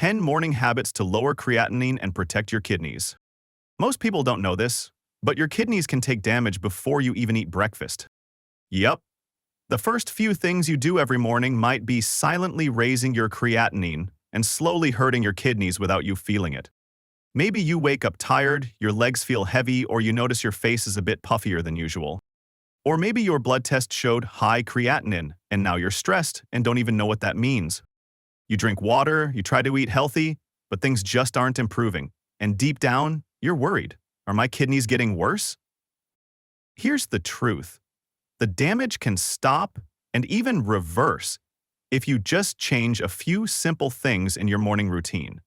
10 morning habits to lower creatinine and protect your kidneys. Most people don't know this, but your kidneys can take damage before you even eat breakfast. Yep. The first few things you do every morning might be silently raising your creatinine and slowly hurting your kidneys without you feeling it. Maybe you wake up tired, your legs feel heavy, or you notice your face is a bit puffier than usual. Or maybe your blood test showed high creatinine, and now you're stressed and don't even know what that means. You drink water, you try to eat healthy, but things just aren't improving. And deep down, you're worried. Are my kidneys getting worse? Here's the truth. The damage can stop and even reverse if you just change a few simple things in your morning routine.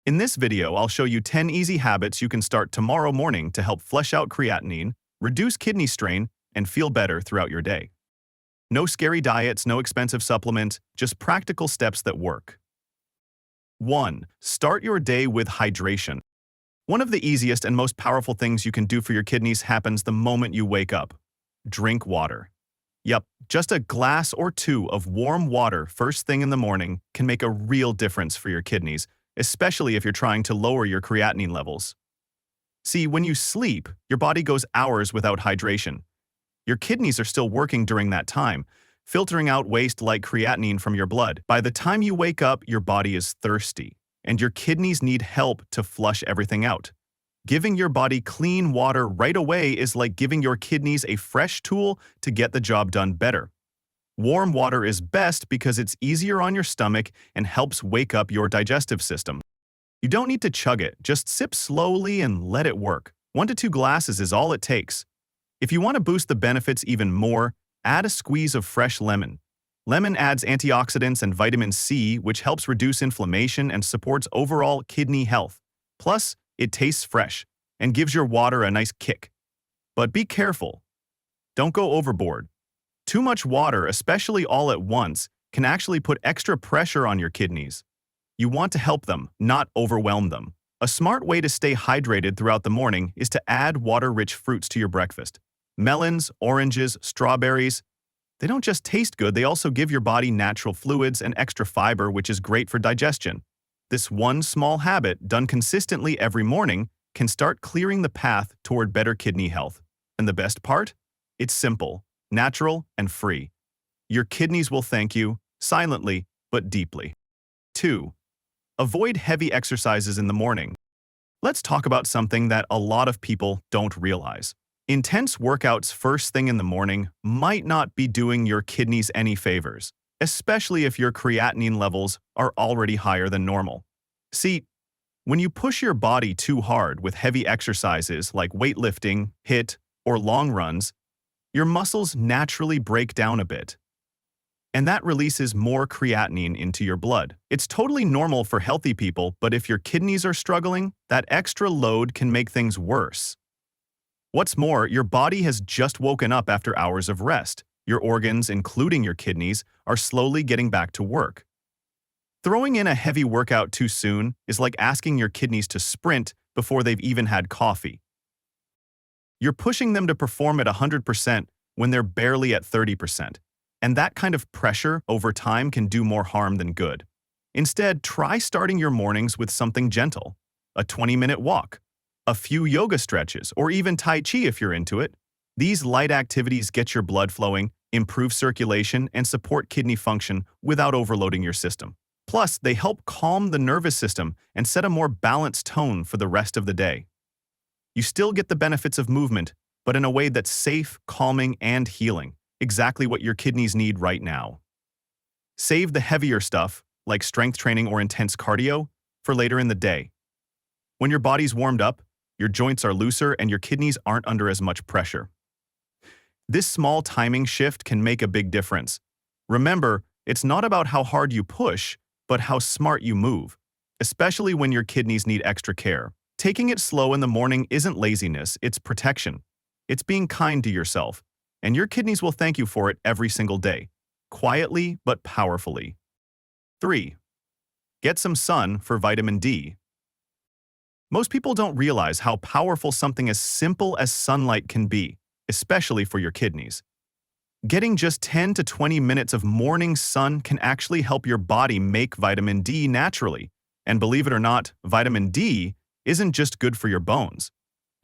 In this video, I'll show you 10 easy habits you can start tomorrow morning to help flush out creatinine, reduce kidney strain, and feel better throughout your day. No scary diets, no expensive supplements, just practical steps that work. 1. Start your day with hydration. One of the easiest and most powerful things you can do for your kidneys happens the moment you wake up. Drink water. Yep, just a glass or two of warm water first thing in the morning can make a real difference for your kidneys, especially if you're trying to lower your creatinine levels. See, when you sleep, your body goes hours without hydration. Your kidneys are still working during that time, filtering out waste like creatinine from your blood. By the time you wake up, your body is thirsty, and your kidneys need help to flush everything out. Giving your body clean water right away is like giving your kidneys a fresh tool to get the job done better. Warm water is best because it's easier on your stomach and helps wake up your digestive system. You don't need to chug it, just sip slowly and let it work. 1 to 2 glasses is all it takes. If you want to boost the benefits even more, add a squeeze of fresh lemon. Lemon adds antioxidants and vitamin C, which helps reduce inflammation and supports overall kidney health. Plus, it tastes fresh and gives your water a nice kick. But be careful. Don't go overboard. Too much water, especially all at once, can actually put extra pressure on your kidneys. You want to help them, not overwhelm them. A smart way to stay hydrated throughout the morning is to add water-rich fruits to your breakfast. Melons, oranges, strawberries. They don't just taste good, they also give your body natural fluids and extra fiber, which is great for digestion. This one small habit, done consistently every morning, can start clearing the path toward better kidney health. And the best part? It's simple, natural, and free. Your kidneys will thank you, silently but deeply. 2. Avoid heavy exercises in the morning. Let's talk about something that a lot of people don't realize. Intense workouts first thing in the morning might not be doing your kidneys any favors, especially if your creatinine levels are already higher than normal. See, when you push your body too hard with heavy exercises like weightlifting, HIIT, or long runs, your muscles naturally break down a bit. And that releases more creatinine into your blood. It's totally normal for healthy people, but if your kidneys are struggling, that extra load can make things worse. What's more, your body has just woken up after hours of rest. Your organs, including your kidneys, are slowly getting back to work. Throwing in a heavy workout too soon is like asking your kidneys to sprint before they've even had coffee. You're pushing them to perform at 100% when they're barely at 30%. And that kind of pressure over time can do more harm than good. Instead, try starting your mornings with something gentle. A 20-minute walk, a few yoga stretches, or even Tai Chi if you're into it. These light activities get your blood flowing, improve circulation, and support kidney function without overloading your system. Plus, they help calm the nervous system and set a more balanced tone for the rest of the day. You still get the benefits of movement, but in a way that's safe, calming, and healing. Exactly what your kidneys need right now. Save the heavier stuff, like strength training or intense cardio, for later in the day. When your body's warmed up, your joints are looser and your kidneys aren't under as much pressure. This small timing shift can make a big difference. Remember, it's not about how hard you push, but how smart you move, especially when your kidneys need extra care. Taking it slow in the morning isn't laziness, it's protection. It's being kind to yourself, and your kidneys will thank you for it every single day, quietly but powerfully. 3. Get some sun for vitamin D. Most people don't realize how powerful something as simple as sunlight can be, especially for your kidneys. Getting just 10 to 20 minutes of morning sun can actually help your body make vitamin D naturally. And believe it or not, vitamin D isn't just good for your bones.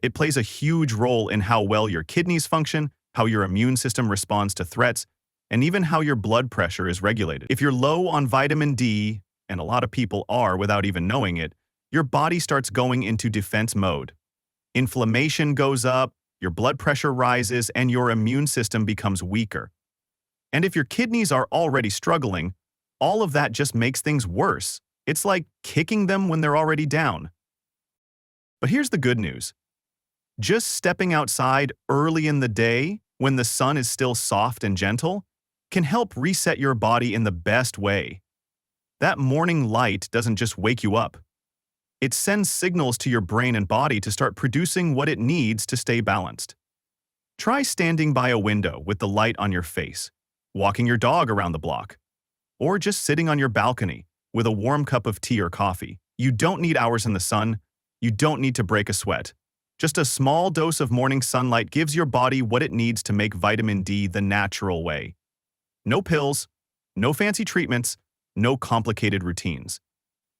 It plays a huge role in how well your kidneys function, how your immune system responds to threats, and even how your blood pressure is regulated. If you're low on vitamin D, and a lot of people are without even knowing it, your body starts going into defense mode. Inflammation goes up, your blood pressure rises, and your immune system becomes weaker. And if your kidneys are already struggling, all of that just makes things worse. It's like kicking them when they're already down. But here's the good news. Just stepping outside early in the day, when the sun is still soft and gentle, can help reset your body in the best way. That morning light doesn't just wake you up. It sends signals to your brain and body to start producing what it needs to stay balanced. Try standing by a window with the light on your face, walking your dog around the block, or just sitting on your balcony with a warm cup of tea or coffee. You don't need hours in the sun. You don't need to break a sweat. Just a small dose of morning sunlight gives your body what it needs to make vitamin D the natural way. No pills, no fancy treatments, no complicated routines.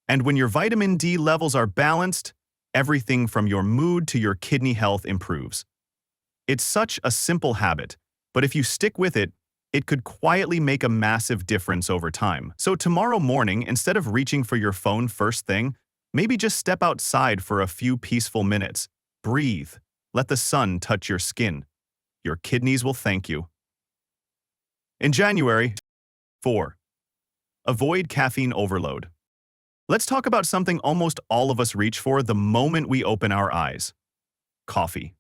And when your vitamin D levels are balanced, everything from your mood to your kidney health improves. It's such a simple habit, but if you stick with it, it could quietly make a massive difference over time. So tomorrow morning, instead of reaching for your phone first thing, maybe just step outside for a few peaceful minutes. Breathe. Let the sun touch your skin. Your kidneys will thank you. In January, 4. Avoid caffeine overload. Let's talk about something almost all of us reach for the moment we open our eyes. Coffee.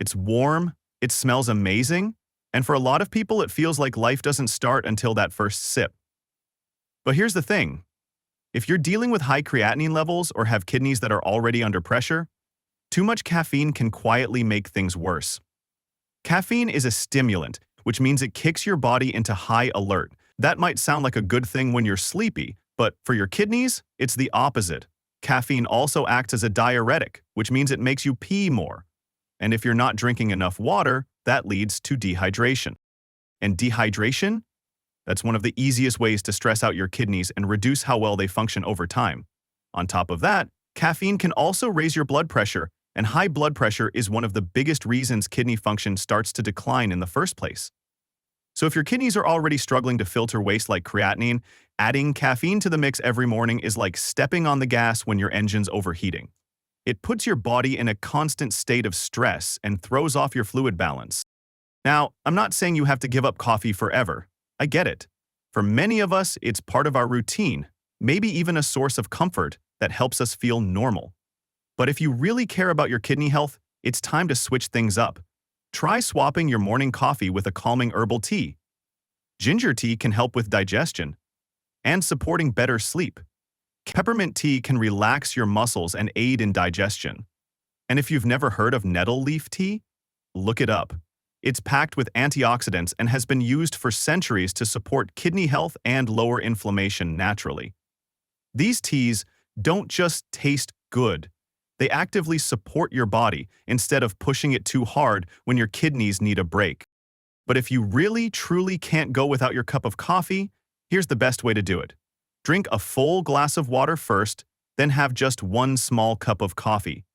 It's warm, it smells amazing, and for a lot of people it feels like life doesn't start until that first sip. But here's the thing. If you're dealing with high creatinine levels or have kidneys that are already under pressure, too much caffeine can quietly make things worse. Caffeine is a stimulant, which means it kicks your body into high alert. That might sound like a good thing when you're sleepy, but for your kidneys, it's the opposite. Caffeine also acts as a diuretic, which means it makes you pee more. And if you're not drinking enough water, that leads to dehydration. And dehydration? That's one of the easiest ways to stress out your kidneys and reduce how well they function over time. On top of that, caffeine can also raise your blood pressure, and high blood pressure is one of the biggest reasons kidney function starts to decline in the first place. So if your kidneys are already struggling to filter waste like creatinine, adding caffeine to the mix every morning is like stepping on the gas when your engine's overheating. It puts your body in a constant state of stress and throws off your fluid balance. Now, I'm not saying you have to give up coffee forever. I get it. For many of us, it's part of our routine, maybe even a source of comfort that helps us feel normal. But if you really care about your kidney health, it's time to switch things up. Try swapping your morning coffee with a calming herbal tea. Ginger tea can help with digestion and supporting better sleep. Peppermint tea can relax your muscles and aid in digestion. And if you've never heard of nettle leaf tea, look it up. It's packed with antioxidants and has been used for centuries to support kidney health and lower inflammation naturally. These teas don't just taste good. They actively support your body instead of pushing it too hard when your kidneys need a break. But if you really, truly can't go without your cup of coffee, here's the best way to do it. Drink a full glass of water first, then have just one small cup of coffee.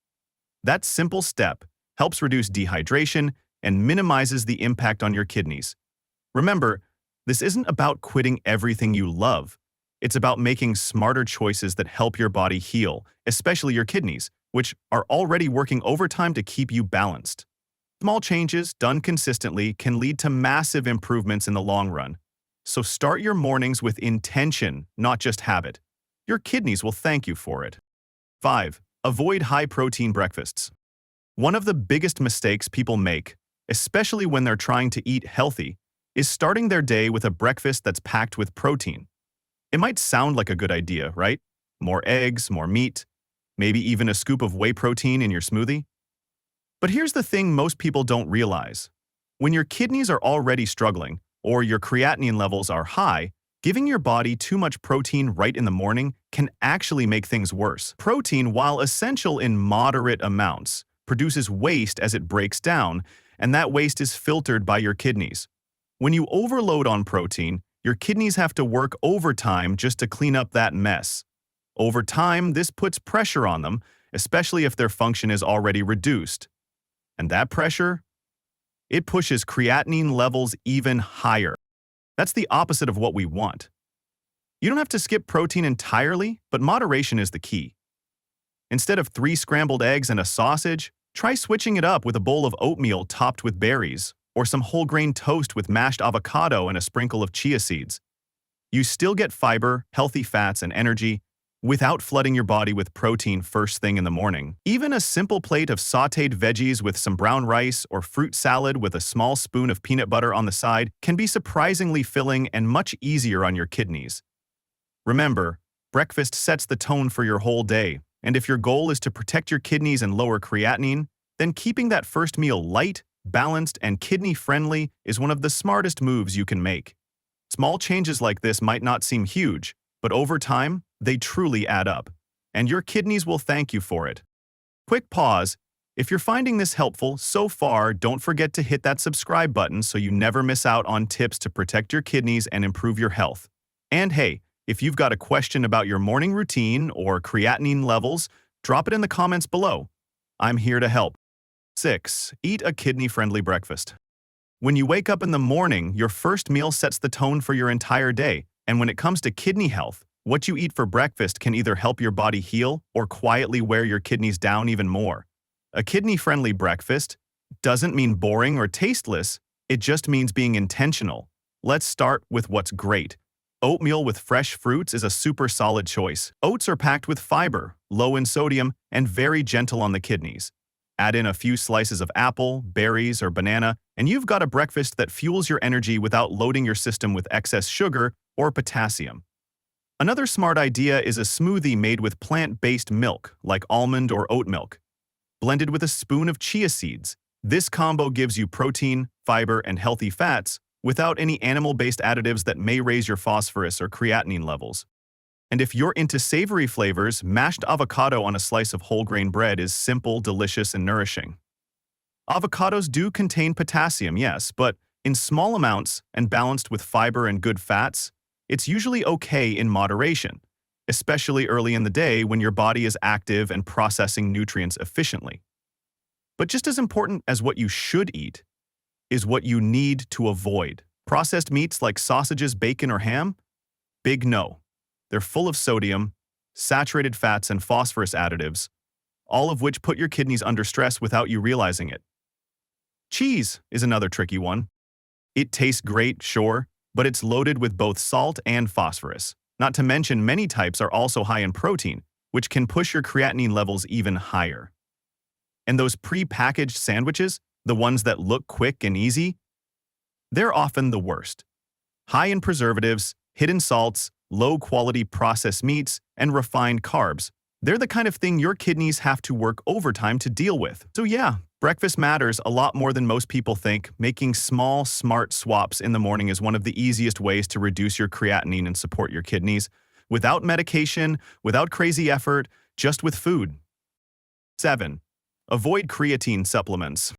That simple step helps reduce dehydration and minimizes the impact on your kidneys. Remember, this isn't about quitting everything you love. It's about making smarter choices that help your body heal, especially your kidneys, which are already working overtime to keep you balanced. Small changes done consistently can lead to massive improvements in the long run. So start your mornings with intention, not just habit. Your kidneys will thank you for it. 5. Avoid high-protein breakfasts. One of the biggest mistakes people make, especially when they're trying to eat healthy, is starting their day with a breakfast that's packed with protein. It might sound like a good idea, right? More eggs, more meat, maybe even a scoop of whey protein in your smoothie. But here's the thing most people don't realize. When your kidneys are already struggling, or your creatinine levels are high, giving your body too much protein right in the morning can actually make things worse. Protein, while essential in moderate amounts, produces waste as it breaks down, and that waste is filtered by your kidneys. When you overload on protein, your kidneys have to work overtime just to clean up that mess. Over time, this puts pressure on them, especially if their function is already reduced. And that pressure? It pushes creatinine levels even higher. That's the opposite of what we want. You don't have to skip protein entirely, but moderation is the key. Instead of 3 scrambled eggs and a sausage, try switching it up with a bowl of oatmeal topped with berries, or some whole grain toast with mashed avocado and a sprinkle of chia seeds. You still get fiber, healthy fats, and energy without flooding your body with protein first thing in the morning. Even a simple plate of sautéed veggies with some brown rice or fruit salad with a small spoon of peanut butter on the side can be surprisingly filling and much easier on your kidneys. Remember, breakfast sets the tone for your whole day, and if your goal is to protect your kidneys and lower creatinine, then keeping that first meal light, balanced, and kidney-friendly is one of the smartest moves you can make. Small changes like this might not seem huge, but over time, they truly add up, and your kidneys will thank you for it. Quick pause. If you're finding this helpful so far, don't forget to hit that subscribe button so you never miss out on tips to protect your kidneys and improve your health. And hey, if you've got a question about your morning routine or creatinine levels, drop it in the comments below. I'm here to help. 6. Eat a kidney-friendly breakfast. When you wake up in the morning, your first meal sets the tone for your entire day, and when it comes to kidney health, what you eat for breakfast can either help your body heal or quietly wear your kidneys down even more. A kidney-friendly breakfast doesn't mean boring or tasteless, it just means being intentional. Let's start with what's great. Oatmeal with fresh fruits is a super solid choice. Oats are packed with fiber, low in sodium, and very gentle on the kidneys. Add in a few slices of apple, berries, or banana, and you've got a breakfast that fuels your energy without loading your system with excess sugar or potassium. Another smart idea is a smoothie made with plant-based milk, like almond or oat milk. Blended with a spoon of chia seeds, this combo gives you protein, fiber, and healthy fats without any animal-based additives that may raise your phosphorus or creatinine levels. And if you're into savory flavors, mashed avocado on a slice of whole grain bread is simple, delicious, and nourishing. Avocados do contain potassium, yes, but in small amounts and balanced with fiber and good fats, it's usually okay in moderation, especially early in the day when your body is active and processing nutrients efficiently. But just as important as what you should eat is what you need to avoid. Processed meats like sausages, bacon, or ham? Big no. They're full of sodium, saturated fats, and phosphorus additives, all of which put your kidneys under stress without you realizing it. Cheese is another tricky one. It tastes great, sure, but it's loaded with both salt and phosphorus. Not to mention many types are also high in protein, which can push your creatinine levels even higher. And those pre-packaged sandwiches, the ones that look quick and easy, they're often the worst. High in preservatives, hidden salts, low-quality processed meats, and refined carbs. They're the kind of thing your kidneys have to work overtime to deal with. So yeah, breakfast matters a lot more than most people think. Making small, smart swaps in the morning is one of the easiest ways to reduce your creatinine and support your kidneys. Without medication, without crazy effort, just with food. 7. Avoid creatine supplements.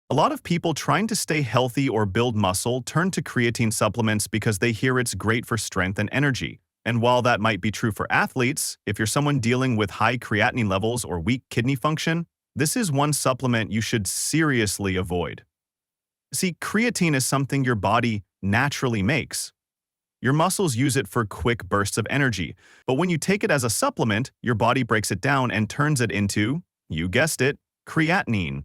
A lot of people trying to stay healthy or build muscle turn to creatine supplements because they hear it's great for strength and energy. And while that might be true for athletes, if you're someone dealing with high creatinine levels or weak kidney function, this is one supplement you should seriously avoid. See, creatine is something your body naturally makes. Your muscles use it for quick bursts of energy, but when you take it as a supplement, your body breaks it down and turns it into, you guessed it, creatinine.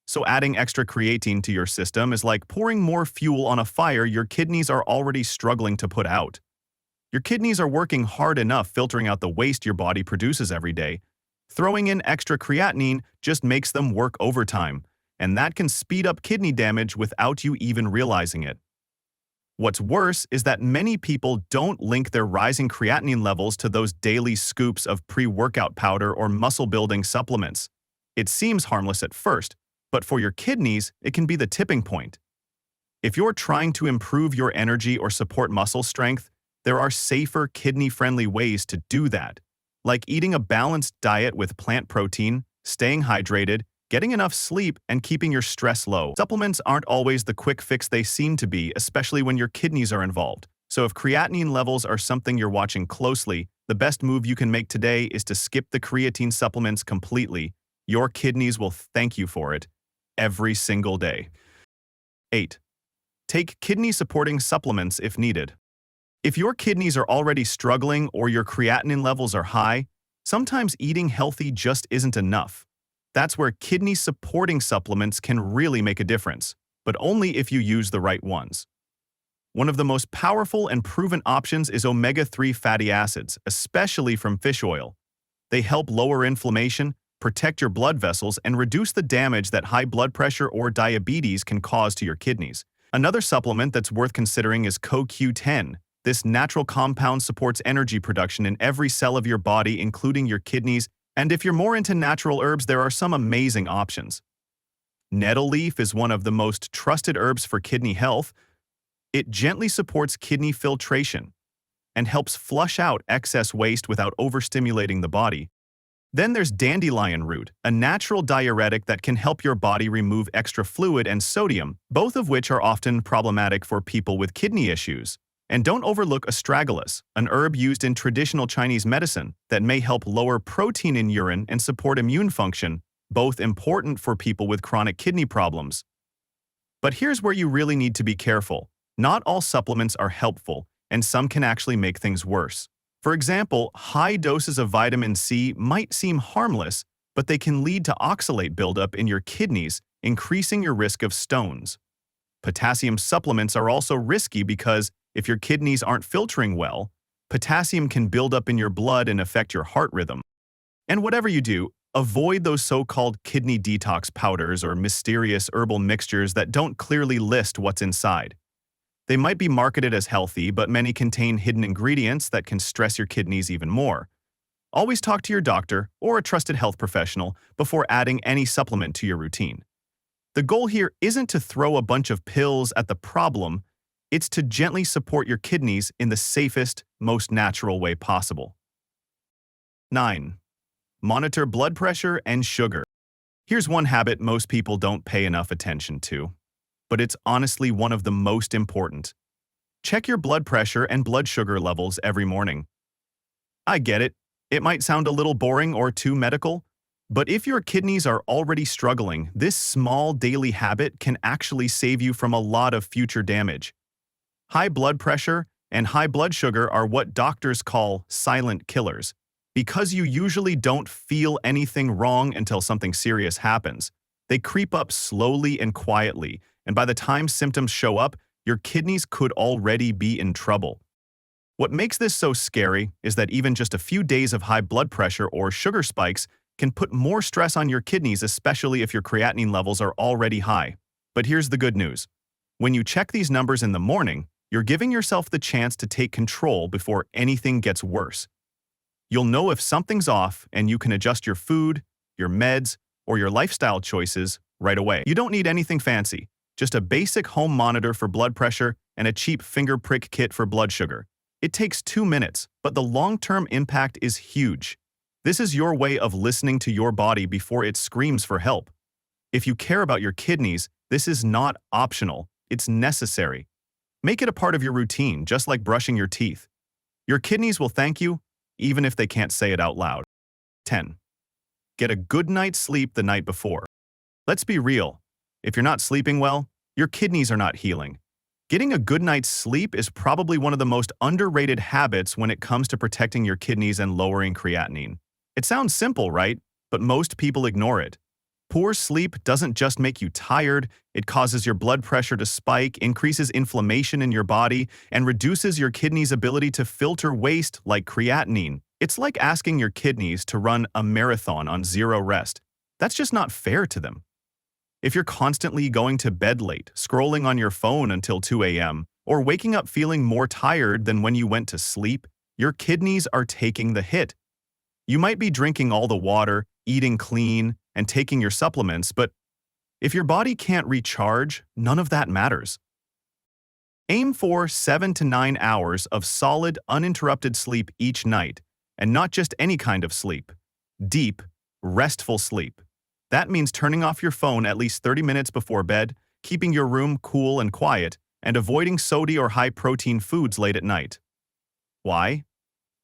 So adding extra creatine to your system is like pouring more fuel on a fire your kidneys are already struggling to put out. Your kidneys are working hard enough filtering out the waste your body produces every day. Throwing in extra creatinine just makes them work overtime, and that can speed up kidney damage without you even realizing it. What's worse is that many people don't link their rising creatinine levels to those daily scoops of pre-workout powder or muscle-building supplements. It seems harmless at first, but for your kidneys, it can be the tipping point. If you're trying to improve your energy or support muscle strength, there are safer, kidney-friendly ways to do that, like eating a balanced diet with plant protein, staying hydrated, getting enough sleep, and keeping your stress low. Supplements aren't always the quick fix they seem to be, especially when your kidneys are involved. So if creatinine levels are something you're watching closely, the best move you can make today is to skip the creatine supplements completely. Your kidneys will thank you for it every single day. 8. Take kidney-supporting supplements if needed. If your kidneys are already struggling or your creatinine levels are high, sometimes eating healthy just isn't enough. That's where kidney-supporting supplements can really make a difference, but only if you use the right ones. One of the most powerful and proven options is omega-3 fatty acids, especially from fish oil. They help lower inflammation, protect your blood vessels, and reduce the damage that high blood pressure or diabetes can cause to your kidneys. Another supplement that's worth considering is CoQ10. This natural compound supports energy production in every cell of your body, including your kidneys, and if you're more into natural herbs, there are some amazing options. Nettle leaf is one of the most trusted herbs for kidney health. It gently supports kidney filtration and helps flush out excess waste without overstimulating the body. Then there's dandelion root, a natural diuretic that can help your body remove extra fluid and sodium, both of which are often problematic for people with kidney issues. And don't overlook astragalus, an herb used in traditional Chinese medicine that may help lower protein in urine and support immune function, both important for people with chronic kidney problems. But here's where you really need to be careful. Not all supplements are helpful, and some can actually make things worse. For example, high doses of vitamin C might seem harmless, but they can lead to oxalate buildup in your kidneys, increasing your risk of stones. Potassium supplements are also risky because if your kidneys aren't filtering well, potassium can build up in your blood and affect your heart rhythm. And whatever you do, avoid those so-called kidney detox powders or mysterious herbal mixtures that don't clearly list what's inside. They might be marketed as healthy, but many contain hidden ingredients that can stress your kidneys even more. Always talk to your doctor or a trusted health professional before adding any supplement to your routine. The goal here isn't to throw a bunch of pills at the problem, it's to gently support your kidneys in the safest, most natural way possible. 9. Monitor blood pressure and sugar. Here's one habit most people don't pay enough attention to, but it's honestly one of the most important. Check your blood pressure and blood sugar levels every morning. I get it. It might sound a little boring or too medical, but if your kidneys are already struggling, this small daily habit can actually save you from a lot of future damage. High blood pressure and high blood sugar are what doctors call silent killers, because you usually don't feel anything wrong until something serious happens. They creep up slowly and quietly, and by the time symptoms show up, your kidneys could already be in trouble. What makes this so scary is that even just a few days of high blood pressure or sugar spikes can put more stress on your kidneys, especially if your creatinine levels are already high. But here's the good news. When you check these numbers in the morning, you're giving yourself the chance to take control before anything gets worse. You'll know if something's off, and you can adjust your food, your meds, or your lifestyle choices right away. You don't need anything fancy, just a basic home monitor for blood pressure and a cheap finger prick kit for blood sugar. It takes 2 minutes, but the long-term impact is huge. This is your way of listening to your body before it screams for help. If you care about your kidneys, this is not optional, it's necessary. Make it a part of your routine, just like brushing your teeth. Your kidneys will thank you, even if they can't say it out loud. 10. Get a good night's sleep the night before. Let's be real. If you're not sleeping well, your kidneys are not healing. Getting a good night's sleep is probably one of the most underrated habits when it comes to protecting your kidneys and lowering creatinine. It sounds simple, right? But most people ignore it. Poor sleep doesn't just make you tired, it causes your blood pressure to spike, increases inflammation in your body, and reduces your kidneys' ability to filter waste like creatinine. It's like asking your kidneys to run a marathon on zero rest. That's just not fair to them. If you're constantly going to bed late, scrolling on your phone until 2 a.m., or waking up feeling more tired than when you went to sleep, your kidneys are taking the hit. You might be drinking all the water, eating clean, and taking your supplements, but if your body can't recharge, none of that matters. Aim for 7 to 9 hours of solid, uninterrupted sleep each night, and not just any kind of sleep. Deep, restful sleep. That means turning off your phone at least 30 minutes before bed, keeping your room cool and quiet, and avoiding sodium or high-protein foods late at night. Why?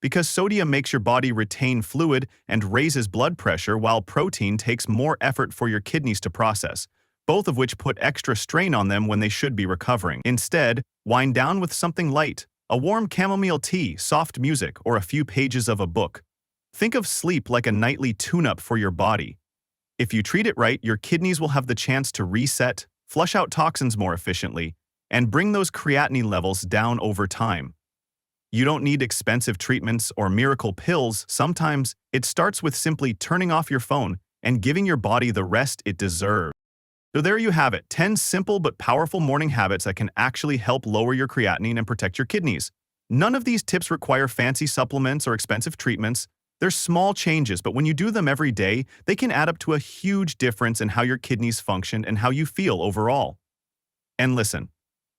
Because sodium makes your body retain fluid and raises blood pressure, while protein takes more effort for your kidneys to process, both of which put extra strain on them when they should be recovering. Instead, wind down with something light, a warm chamomile tea, soft music, or a few pages of a book. Think of sleep like a nightly tune-up for your body. If you treat it right, your kidneys will have the chance to reset, flush out toxins more efficiently, and bring those creatinine levels down over time. You don't need expensive treatments or miracle pills. Sometimes it starts with simply turning off your phone and giving your body the rest it deserves. So there you have it, 10 simple but powerful morning habits that can actually help lower your creatinine and protect your kidneys. None of these tips require fancy supplements or expensive treatments. They're small changes, but when you do them every day, they can add up to a huge difference in how your kidneys function and how you feel overall. And listen,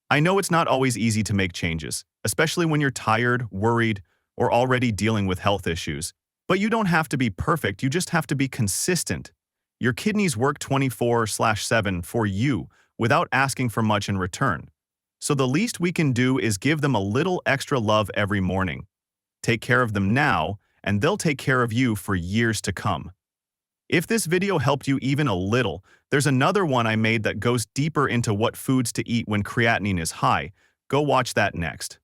I know it's not always easy to make changes, especially when you're tired, worried, or already dealing with health issues. But you don't have to be perfect, you just have to be consistent. Your kidneys work 24/7 for you without asking for much in return. So the least we can do is give them a little extra love every morning. Take care of them now, and they'll take care of you for years to come. If this video helped you even a little, there's another one I made that goes deeper into what foods to eat when creatinine is high. Go watch that next.